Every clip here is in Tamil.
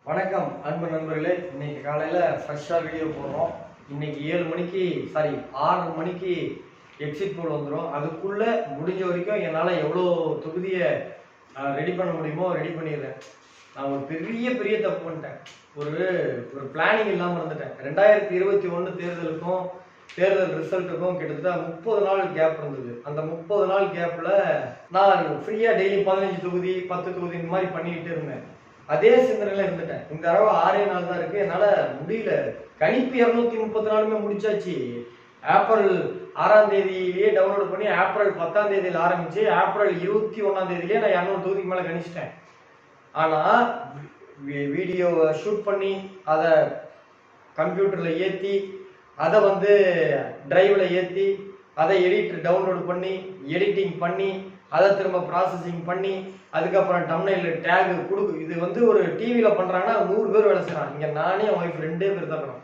வணக்கம் அன்பு நண்பர்களே. இன்னைக்கு காலையில் ஃப்ரெஷ்ஷாக வீடியோ போடுறோம். இன்னைக்கு 7 மணிக்கு 6 மணிக்கு எக்ஸிட் போல் வந்துடும். அதுக்குள்ளே முடிஞ்ச வரைக்கும் என்னால் எவ்வளோ தொகுதியை ரெடி பண்ண முடியுமோ ரெடி பண்ணிடுறேன். நான் ஒரு பெரிய தப்பு பண்ணிட்டேன். ஒரு பிளானிங் இல்லாமல் இருந்துட்டேன். 2021 தேர்தல் ரிசல்ட்டுக்கும் கிட்டத்தட்ட 30 நாள் கேப் இருந்தது. அந்த 30 நாள் கேப்பில் நான் ஃப்ரீயாக டெய்லி 15 தொகுதி 10 தொகுதி இந்த மாதிரி பண்ணிக்கிட்டு இருந்தேன். அதே சிந்தனையில இருந்துட்டேன். இந்த தடவை 6 நாள் தான் இருக்கு, என்னால முடியல. கணிப்பு 234 முடிச்சாச்சு. ஏப்ரல் 6ஆம் தேதியிலேயே டவுன்லோட் பண்ணி ஏப்ரல் 10ஆம் தேதியில் ஆரம்பிச்சு ஏப்ரல் 21ஆம் தேதியிலேயே நான் 200 தொகுதிக்கு மேல கணிச்சிட்டேன். ஆனா வீடியோவை ஷூட் பண்ணி அதை கம்ப்யூட்டர்ல ஏற்றி அதை டிரைவ்ல ஏற்றி அதை டவுன்லோட் பண்ணி எடிட்டிங் பண்ணி அதை திரும்ப ப்ராசஸிங் பண்ணி அதுக்கப்புறம் டம்ப்நெயில் டேக் கொடுக்கு. இது ஒரு டிவியில் பண்ணுறாங்கன்னா 100 பேர் வேலை செய்கிறாங்க. இங்கே நானே என் ஒய்ஃப் 2 பேர் தான் பண்ணுறோம்.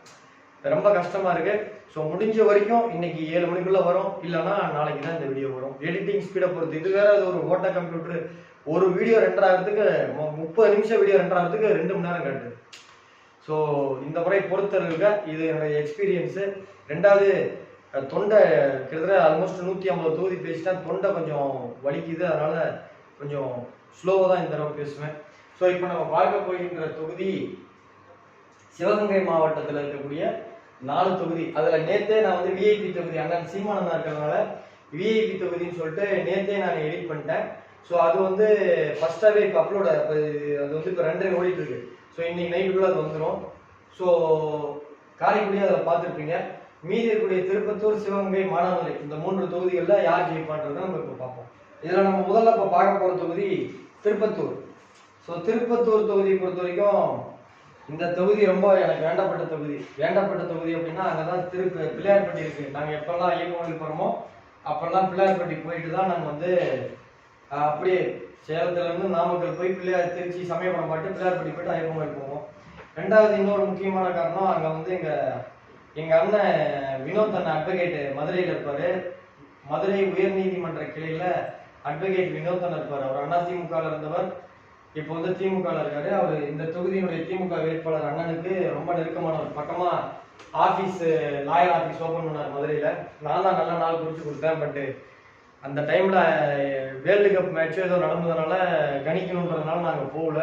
ரொம்ப கஷ்டமாக இருக்குது. ஸோ முடிஞ்ச வரைக்கும் இன்னைக்கு 7 மணிக்குள்ளே வரும், இல்லைன்னா நாளைக்கு தான் இந்த வீடியோ வரும். எடிட்டிங் ஸ்பீடை பொறுத்து. இது வேற ஒரு ஓட்ட கம்ப்யூட்டர். ஒரு வீடியோ ரெண்டர் ஆகிறதுக்கு 30 நிமிஷம் வீடியோ ரெண்டர் ஆகிறதுக்கு 2 மணி நேரம் காட்டுது. ஸோ இந்த முறை பொறுத்தவர்களுக்கு இது என்னுடைய எக்ஸ்பீரியன்ஸு. ரெண்டாவது, தொண்டை கிட்டத்தட்ட ஆல்மோஸ்ட் 150 தொகுதி பேசிட்டேன். தொண்டை கொஞ்சம் வலிக்குது, அதனால கொஞ்சம் ஸ்லோவாக தான் இந்த தடவை பேசுவேன். ஸோ இப்போ நம்ம பார்க்க போகின்ற தொகுதி சிவகங்கை மாவட்டத்தில் இருக்கக்கூடிய 4 தொகுதி. அதில் நேற்றே நான் விஐபி தொகுதி அண்ணன் சீமானந்தா இருக்கிறதுனால விஐபி தொகுதின்னு சொல்லிட்டு நேற்றே நான் எடிட் பண்ணிட்டேன். ஸோ அது ஃபர்ஸ்டாகவே இப்போ அப்லோட் அது இப்போ 2 ஓடிட்டு இருக்கு. ஸோ இன்னைக்கு நைட்டுக்குள்ளே அது வந்துடும். ஸோ காரைக்குடியே அதில் பார்த்துருப்பீங்க. மீதி இருக்கக்கூடிய திருப்பத்தூர், சிவகங்கை, மானாமதுரை இந்த 3 தொகுதிகளில் யார் ஜெயிப்பான்றதை நம்ம இப்போ பார்ப்போம். இதில் நம்ம முதல்ல இப்போ பார்க்க போகிற தொகுதி திருப்பத்தூர். ஸோ திருப்பத்தூர் தொகுதியை பொறுத்த வரைக்கும் இந்த தொகுதி ரொம்ப எனக்கு வேண்டப்பட்ட தொகுதி. அப்படின்னா அங்கே தான் பிள்ளையார்பட்டி இருக்குது. நாங்கள் எப்பெல்லாம் ஐயப்பன் போகிறோமோ அப்பெல்லாம் பிள்ளையார்பட்டி போயிட்டு தான் நாங்கள் அப்படியே சேலத்துலேருந்து நாமக்கல் போய் திருச்சி சமயபுரம் பாட்டு பிள்ளையார்பட்டி போயிட்டு ஐயப்பன் போவோம். ரெண்டாவது இன்னொரு முக்கியமான காரணம், அங்கே எங்கள் அண்ணன் வினோத் அண்ணன் அட்வொகேட் மதுரையில் இருப்பார். மதுரை உயர்நீதிமன்ற கிளையில் அட்வொகேட் வினோத் அண்ணன் இருப்பார். அவர் அண்ணா திமுகவில் இருந்தவர், இப்போ திமுகவில் இருக்காரு. அவர் இந்த தொகுதியினுடைய திமுக வேட்பாளர் அண்ணனுக்கு ரொம்ப நெருக்கமானவர். பக்கமாக லாயர் ஆஃபீஸ் ஓப்பன் பண்ணார் மதுரையில். நான் தான் நல்ல நாள் குறித்து கொடுத்தேன். பட்டு அந்த டைமில் வேர்ல்டு கப் மேட்ச் ஏதோ நடந்ததுனால கணிக்கணுன்றதுனால நாங்கள் போகல.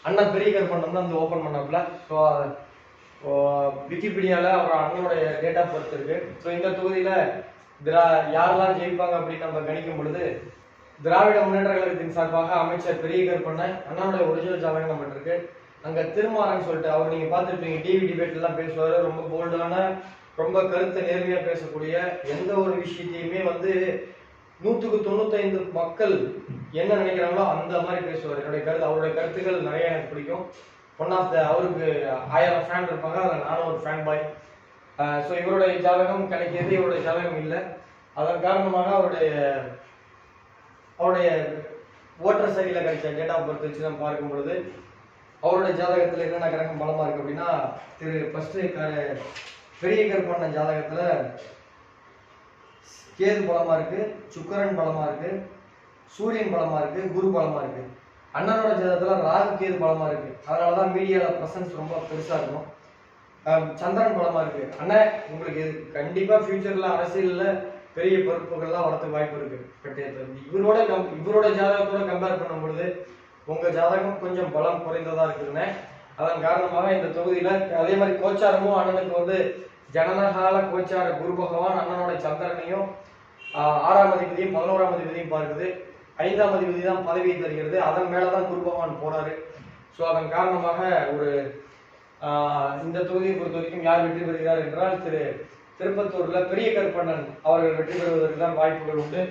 அண்ணன் பெரிய கருப்பண்ணன் தான் ஓப்பன் பண்ணப்பல. ஸோ விக்கிபீடியாவில் அவர் அண்ணனுடைய டேட் ஆஃப் பர்த் இருக்கு. ஸோ இந்த தொகுதியில் யாரெல்லாம் ஜெயிப்பாங்க அப்படின்னு நம்ம கணிக்கும் பொழுது திராவிட முன்னேற்ற கழகத்தின் சார்பாக அமைச்சர் பெரிய கருப்பண்ணன் அண்ணனுடைய ஒரிஜினல் ஜாதகம் நம்மகிட்ட இருக்கு. அங்கே திருமாறன் சொல்லிட்டு அவர் நீங்கள் பார்த்துருப்பீங்க, டிவி டிபேட்லாம் பேசுவார். ரொம்ப போல்டான, ரொம்ப கருத்தை நேர்மையாக பேசக்கூடிய, எந்த ஒரு விஷயத்தையுமே 100க்கு 95 மக்கள் என்ன நினைக்கிறாங்களோ அந்த மாதிரி பேசுவார். அவருடைய கருத்துக்கள் நிறைய எனக்கு பிடிக்கும். அவருக்கு 1000 ஃபேன் இருப்பாங்க, அதில் நானும் ஒரு ஃபேன் பாய். ஸோ இவருடைய ஜாதகம் கிடைக்கிறது, இவருடைய ஜாதகம் இல்லை. அதன் காரணமாக அவருடைய ஓட்டர் சரியில் கிடைச்ச டேட் ஆஃப் பர்த் வச்சு நம்ம பார்க்கும் பொழுது அவருடைய ஜாதகத்தில் என்னென்ன கிரகம் பலமாக இருக்குது அப்படின்னா பெரிய கருப்பண்ண ஜாதகத்தில் கேது பலமாக இருக்குது, சுக்கரன் பலமாக இருக்குது, சூரியன் பலமாக இருக்குது, குரு பலமாக இருக்குது. அண்ணனோட ஜாதகத்தில் ராகு கேது பலமாக இருக்குது. அதனால தான் மீடியாவில் ப்ரெசன்ஸ் ரொம்ப பெருசாக இருக்கும். சந்திரன் பலமாக இருக்குது. அண்ணன் உங்களுக்கு கண்டிப்பாக ஃபியூச்சரில் அரசியலில் பெரிய பொறுப்புகள்லாம் வரதுக்கு வாய்ப்பு இருக்குது. பட் இவரோட ஜாதகத்தோட கம்பேர் பண்ணும் பொழுது உங்கள் ஜாதகம் கொஞ்சம் பலம் குறைந்ததாக இருக்குதுன்னு. அதன் காரணமாக இந்த தொகுதியில் அதே மாதிரி கோச்சாரமும் அண்ணனுக்கு ஜனனகால கோச்சார குரு பகவான் அண்ணனோட சந்திரனையும் 6ஆம் அதிபதியும் 11ஆம் அதிபதியும் பார்க்குது. 5ஆம் அதிபதி தான் பதவியை தருகிறது. அதன் மேலதான் குரு பகவான் போறாரு. ஸோ அதன் காரணமாக இந்த தொகுதியை பொறுத்த வரைக்கும் யார் வெற்றி பெறுகிறார் என்றால் திருப்பத்தூர்ல பெரிய கருப்பண்ணன் அவர்கள் வெற்றி பெறுவதற்கு தான் வாய்ப்புகள் உண்டு.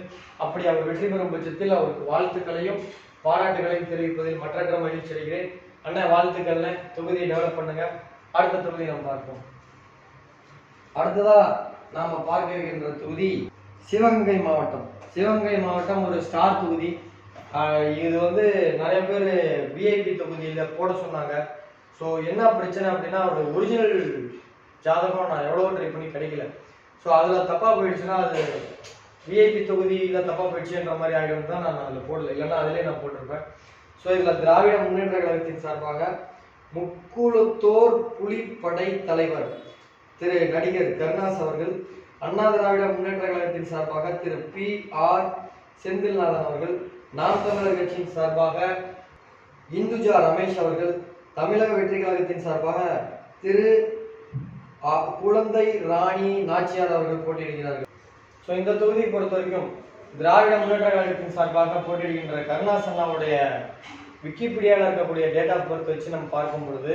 அப்படி அவர் வெற்றி பெறும் பட்சத்தில் அவருக்கு வாழ்த்துக்களையும் பாராட்டுகளையும் தெரிவிப்பதில் மற்றற்ற மகிழ்ச்சி அடைகிறேன். அண்ணன் வாழ்த்துக்கள்ல தொகுதியை டெவலப் பண்ணுங்க. அடுத்த தொகுதியை நம்ம பார்ப்போம். அடுத்ததா நாம பார்க்க இருக்கின்ற தொகுதி சிவகங்கை மாவட்டம். சிவகங்கை மாவட்டம் ஒரு ஸ்டார் தொகுதி. இது நிறைய பேர் விஐபி தொகுதியில் போட சொன்னாங்க. ஸோ என்ன பிரச்சனை அப்படின்னா அவருடைய ஒரிஜினல் ஜாதகம் நான் எவ்வளோ ட்ரை பண்ணி கிடைக்கல. ஸோ அதில் தப்பாக போயிடுச்சுன்னா அது விஐபி தொகுதியில் தப்பாக போயிடுச்சுன்ற மாதிரி ஆகிடும் தான் நான் அதில் போடல. இல்லைன்னா அதிலே நான் போட்டிருப்பேன். ஸோ இதில் திராவிட முன்னேற்ற கழகத்தின் சார்பாக முக்குளத்தோர் புலிப்படை தலைவர் திரு நடிகர் கருணாஸ் அவர்கள், அண்ணா திராவிட முன்னேற்ற கழகத்தின் சார்பாக திரு PR செந்தில்நாதன் அவர்கள், நாம் தமிழர் கட்சியின் சார்பாக இந்துஜா ரமேஷ் அவர்கள், தமிழக வெற்றி கழகத்தின் சார்பாக திரு குழந்தை ராணி நாச்சியார் அவர்கள் போட்டியிடுகிறார்கள். ஸோ இந்த தொகுதியை பொறுத்த வரைக்கும் திராவிட முன்னேற்ற கழகத்தின் சார்பாக போட்டியிடுகின்ற கருணாஸ் அண்ணாவுடைய விக்கிபீடியாவில் இருக்கக்கூடிய டேட் ஆஃப் பர்த் வச்சு நம்ம பார்க்கும் பொழுது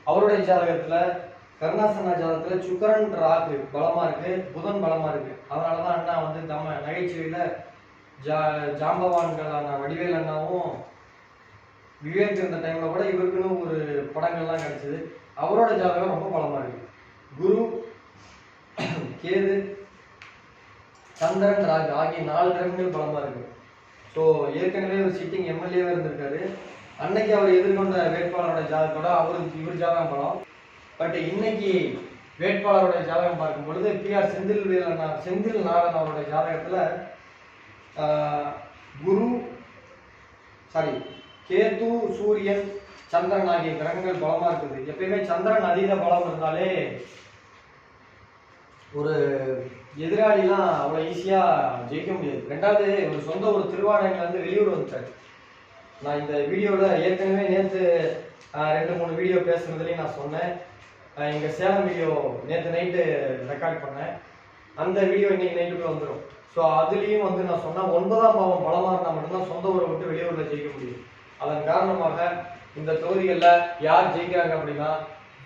அவருடைய ஜாதகத்தில் கருணாஸ் அண்ணா ஜாதகத்தில் சுக்கரன் ராகு பலமா இருக்கு, புதன் பலமா இருக்கு. அதனாலதான் அண்ணா வந்து நம்ம நகைச்சுவையில ஜாம்பவான்களான வடிவேல் அண்ணாவும் விவேக் இருந்த டைம்ல கூட இவருக்குன்னு ஒரு படங்கள்லாம் கிடைச்சது. அவரோட ஜாதகம் ரொம்ப பலமா இருக்கு. குரு, கேது, சந்திரன், ராகு ஆகிய 4 கிரகங்கள் பலமா இருக்கு. ஸோ ஏற்கனவே ஒரு சிட்டிங் MLA-வா இருந்திருக்காரு. அன்னைக்கு அவர் எதிர்கொண்ட வேட்பாளரோட ஜாதகத்தோட இவர் ஜாதகம் பலம். பட் இன்னைக்கு வேட்பாளரோட ஜாதகம் பார்க்கும் பொழுது PR செந்தில்நாதன் அவருடைய ஜாதகத்துல கேது, சூரியன், சந்திரன் ஆகிய கிரகங்கள் பலமா இருக்குது. எப்பயுமே சந்திரன் அதீத பலம் இருந்தாலே ஒரு எதிராளிலாம் அவ்வளோ ஈஸியா ஜெயிக்க முடியாது. ரெண்டாவது ஒரு சொந்த ஒரு திருவாரூர்ல இருந்து வெளியூர் வந்துட்டாரு. நான் இந்த வீடியோவில் ஏற்கனவே நேற்று 2-3 வீடியோ பேசுறதுலேயும் நான் சொன்னேன். எங்கள் சேலம் வீடியோ நேற்று நைட்டு ரெக்கார்ட் பண்ணேன். அந்த வீடியோ இன்னைக்கு நைட்டுக்குள்ள வந்துடும். ஸோ அதுலேயும் வந்து நான் சொன்னேன் 9ஆம் பாவம் பலமாக இருந்தால் மட்டும்தான் சொந்த ஊரை விட்டு வெளியூரில் ஜெயிக்க முடியும். அதன் காரணமாக இந்த தொகுதிகளில் யார் ஜெயிக்கிறாங்க அப்படின்னா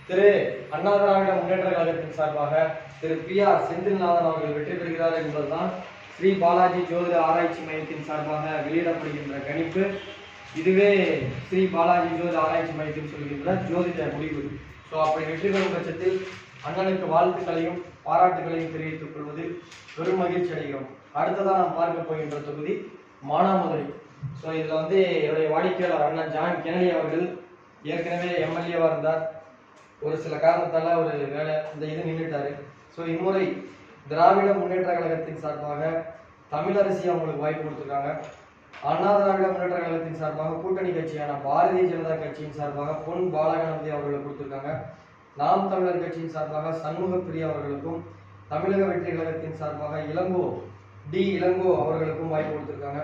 திரு அண்ணா திராவிட முன்னேற்ற கழகத்தின் சார்பாக திரு PR செந்தில்நாதன் அவர்கள் வெற்றி பெறுகிறார் என்பதுதான் ஸ்ரீ பாலாஜி ஜோதிட ஆராய்ச்சி மையத்தின் சார்பாக வெளியிடப்படுகின்ற கணிப்பு. இதுவே ஸ்ரீ பாலாஜி ஜோதிட ஆராய்ச்சி மையத்தின் சொல்கின்ற ஜோதிட முடிவு. ஸோ அப்படி வெற்றி பெறும் பட்சத்தில் அண்ணனுக்கு வாழ்த்துக்களையும் பாராட்டுகளையும் தெரிவித்துக் கொள்வதில் பெரும் மகிழ்ச்சி அடைகிறோம். அடுத்ததான் நாம் பார்க்க போகின்ற தொகுதி மானாமதுரை. ஸோ இதில் வந்து என்னுடைய வாடிக்கையாளர் அண்ணன் ஜான் கென்னடி அவர்கள் ஏற்கனவே MLA-வா இருந்தார். ஒரு சில காரணத்தால் ஒரு வேலை இந்த இது நின்றுட்டாரு. ஸோ இம்முறை திராவிட முன்னேற்ற கழகத்தின் சார்பாக தமிழரசி அவங்களுக்கு வாய்ப்பு கொடுத்துருக்காங்க. அண்ணா திராவிட முன்னேற்ற கழகத்தின் சார்பாக கூட்டணி கட்சியான பாரதிய ஜனதா கட்சியின் சார்பாக பொன் பாலகணபதி அவர்களுக்கு கொடுத்துருக்காங்க. நாம் தமிழர் கட்சியின் சார்பாக சண்முக பிரியா அவர்களுக்கும், தமிழக வெற்றி கழகத்தின் சார்பாக இளங்கோ அவர்களுக்கும் வாய்ப்பு கொடுத்துருக்காங்க.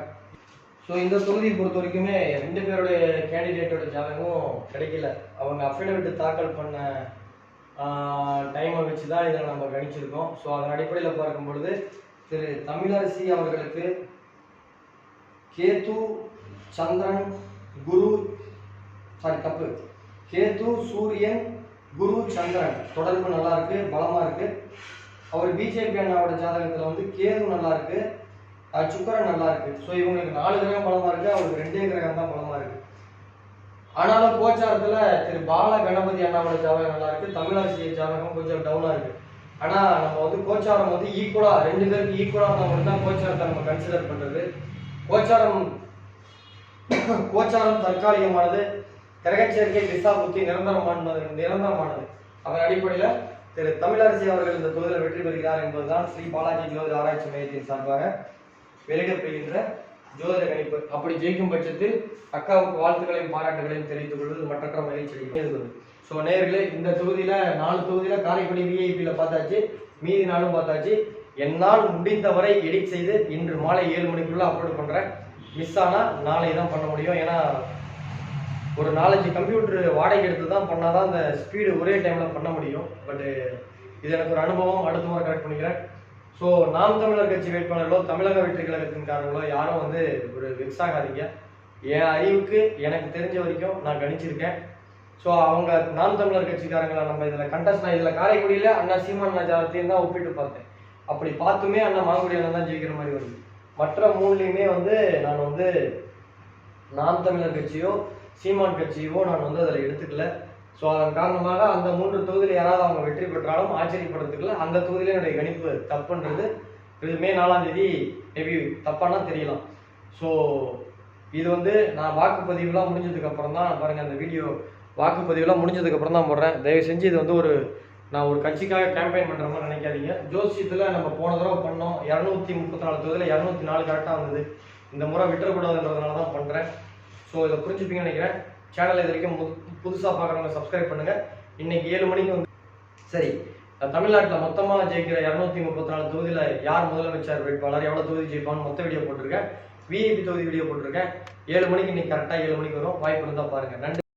ஸோ இந்த தொகுதியை பொறுத்த வரைக்குமே 2 பேருடைய கேண்டிடேட்டோட ஜாதகமும் கிடைக்கல. அவங்க அஃபிடவிட் தாக்கல் பண்ண டைமை வச்சு தான் இதில் நம்ம கணிச்சிருக்கோம். ஸோ அதன் அடிப்படையில் பார்க்கும் பொழுது திரு தமிழரசி அவர்களுக்கு கேது, சந்திரன், கேது, சூரியன், குரு, சந்திரன் தொடர்பு நல்லா இருக்கு, பலமா இருக்கு. அவர் BJP அண்ணாவோட ஜாதகத்தில் வந்து கேது நல்லா இருக்கு, சுக்கரன் நல்லா இருக்கு. ஸோ இவங்களுக்கு 4 கிரகம் பலமா இருக்கு, அவருக்கு 2 கிரகம் தான் பலமா இருக்கு. ஆனாலும் கோச்சாரத்துல திரு பால கணபதி அண்ணாவோட ஜாதகம் நல்லா இருக்கு, தமிழரசி ஜாதகம் கொஞ்சம் டவுனா இருக்கு. ஆனா நம்ம வந்து கோச்சாரம் வந்து ஈக்குவலா 2 பேருக்கு ஈக்குவலா இருந்தா மட்டும் தான் கோச்சாரத்தை நம்ம கன்சிடர் பண்றது. கோச்சாரம் தற்காலிகமானது, கிரகச்சேர்க்கை திசா புத்தி நிரந்தரமானது. அதன் அடிப்படையில் திரு தமிழரசி அவர்கள் இந்த தொகுதியில் வெற்றி பெறுகிறார் என்பதுதான் ஸ்ரீ பாலாஜி ஜோதிட ஆராய்ச்சி மையத்தின் சார்பாக வெளியிடப்படுகின்ற ஜோதிட கணிப்பு. அப்படி ஜெயிக்கும் பட்சத்தில் அக்காவுக்கு வாழ்த்துக்களையும் பாராட்டுகளையும் தெரிவித்துக் கொள்வது மற்றற்ற மகிழ்ச்சி அளிக்கிறது. ஸோ நேயர்களே, இந்த தொகுதியில 4 தொகுதியில காரைக்குடி VIP-ல பார்த்தாச்சு, மீதி நாளும் பார்த்தாச்சு. என்னால் முடிந்தவரை எடிட் செய்து இன்று மாலை 7 மணிக்குள்ள அப்லோட் பண்றேன். மிஸ் ஆனா நாளை தான் பண்ண முடியும். ஏன்னா ஒரு 4-5 கம்ப்யூட்டர் வாடகை எடுத்து தான் பண்ணாதான் அந்த ஸ்பீடு ஒரே டைம்ல பண்ண முடியும். பட் இது எனக்கு ஒரு அனுபவம், அடுத்த முறை கரெக்ட் பண்ணிக்கிறேன். ஸோ நாம் தமிழர் கட்சி வேட்பாளர்களோ தமிழக வெற்றி கழகத்தின்காரங்களோ யாரும் வந்து ஒரு வெக்ஸ் ஆகாதீங்க. என் அறிவுக்கு எனக்கு தெரிஞ்ச வரைக்கும் நான் கணிச்சிருக்கேன். ஸோ அவங்க நாம் தமிழர் கட்சிக்காரங்களை நம்ம இதில் கண்டஸ்ட், நான் இதில் காரைக்குடியில் அண்ணா சீமான் அண்ணா ஜாதகத்தையும் தான் ஒப்பிட்டு பார்த்தேன். அப்படி பார்த்துமே அண்ணா மாங்குடி அண்ணன் தான் ஜெயிக்கிற மாதிரி வருது. மற்ற 3லையுமே வந்து நான் வந்து நாம் தமிழர் கட்சியோ சீமான் கட்சியோ நான் வந்து அதில் எடுத்துக்கல. ஸோ அதன் காரணமாக அந்த 3 தொகுதியில் யாராவது அவங்க வெற்றி பெற்றாலும் ஆச்சரியப்படுறதுக்குல அந்த தொகுதியில என்னுடைய கணிப்பு தப்புன்றது மே 4ஆம் தேதி மேபி தப்பானா தெரியலாம். ஸோ இது வந்து நான் வாக்குப்பதிவுலாம் முடிஞ்சதுக்கு அப்புறம் தான் பாருங்க, அந்த வீடியோ வாக்குப்பதிவுலாம் முடிஞ்சதுக்கு அப்புறம் தான் போடுறேன். தயவு செஞ்சு இது வந்து நான் ஒரு கட்சிக்காக கேம்பெயின் பண்ணுற மாதிரி நினைக்காதீங்க. ஜோசியத்தில் நம்ம போன தடவை பண்ணோம் 234 தொகுதியில் 204 கரெக்டாக வந்தது. இந்த முறை விட்டுறக்கூடாதுன்றதுனால தான் பண்ணுறேன். ஸோ இதை புரிஞ்சுப்பீங்கன்னு நினைக்கிறேன். சேனல் இது வரைக்கும் புதுசாக பார்க்குறவங்க சப்ஸ்கிரைப் பண்ணுங்க. இன்னைக்கு 7 மணிக்கு வந்து சரி, தமிழ்நாட்டில் மொத்தமாக ஜெயிக்கிற 234 தொகுதியில் யார் முதலமைச்சர் வேட்பாளர், எவ்வளோ தொகுதி ஜெயிப்பான்னு மொத்த வீடியோ போட்டிருக்கேன். விஐபி தொகுதி வீடியோ போட்டிருக்கேன். 7 மணிக்கு இன்னைக்கு கரெக்டாக 7 மணிக்கு வரும். வாய்ப்பு இருந்தால் பாருங்க. நன்றி.